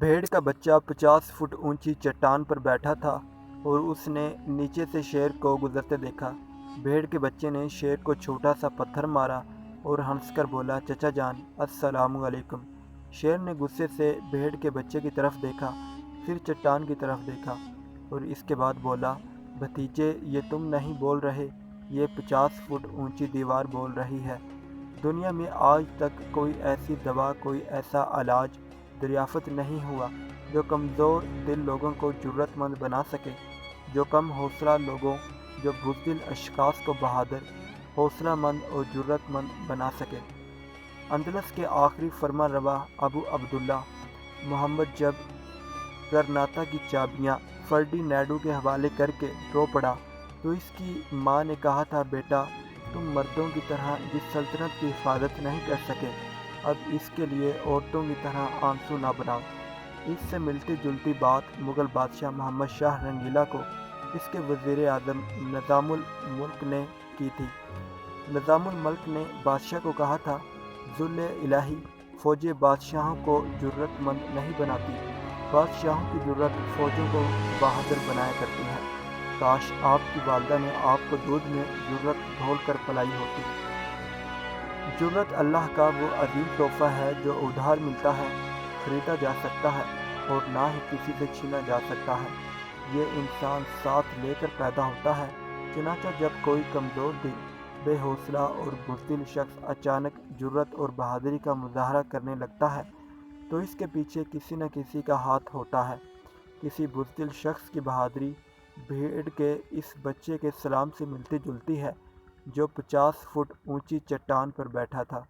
بھیڑ کا بچہ 50 فٹ اونچی چٹان پر بیٹھا تھا اور اس نے نیچے سے شیر کو گزرتے دیکھا۔ بھیڑ کے بچے نے شیر کو چھوٹا سا پتھر مارا اور ہنس کر بولا، چچا جان، السلام علیکم۔ شیر نے غصے سے بھیڑ کے بچے کی طرف دیکھا، پھر چٹان کی طرف دیکھا اور اس کے بعد بولا، بھتیجے، یہ تم نہیں بول رہے، یہ 50 فٹ اونچی دیوار بول رہی ہے۔ دنیا میں آج تک کوئی ایسی دوا، کوئی ایسا علاج دریافت نہیں ہوا جو کمزور دل لوگوں کو جرأت مند بنا سکے، جو کم حوصلہ لوگوں، جو بزدل اشخاص کو بہادر، حوصلہ مند اور جرأت مند بنا سکے۔ اندلس کے آخری فرما روا ابو عبداللہ محمد جب غرناطہ کی چابیاں فرڈینینڈو کے حوالے کر کے رو پڑا تو اس کی ماں نے کہا تھا، بیٹا، تم مردوں کی طرح جس سلطنت کی حفاظت نہیں کر سکے، اب اس کے لیے عورتوں کی طرح آنسو نہ بناؤ۔ اس سے ملتی جلتی بات مغل بادشاہ محمد شاہ رنگیلا کو اس کے وزیر اعظم نظام الملک نے کی تھی۔ نظام الملک نے بادشاہ کو کہا تھا، ذل الہی، فوجیں بادشاہوں کو جرأت مند نہیں بناتی، بادشاہوں کی جرأت فوجوں کو بہادر بنایا کرتی ہے۔ کاش آپ کی والدہ نے آپ کو دودھ میں جرأت گھول کر پلائی ہوتی۔ جرأت اللہ کا وہ عظیم تحفہ ہے جو ادھار ملتا ہے، خریدا جا سکتا ہے اور نہ ہی کسی سے چھینا جا سکتا ہے۔ یہ انسان ساتھ لے کر پیدا ہوتا ہے۔ چنانچہ جب کوئی کمزور دل، بے حوصلہ اور بزدل شخص اچانک جرأت اور بہادری کا مظاہرہ کرنے لگتا ہے تو اس کے پیچھے کسی نہ کسی کا ہاتھ ہوتا ہے۔ کسی بزدل شخص کی بہادری بھیڑ کے اس بچے کے سلام سے ملتی جلتی ہے جو 50 فٹ اونچی چٹان پر بیٹھا تھا۔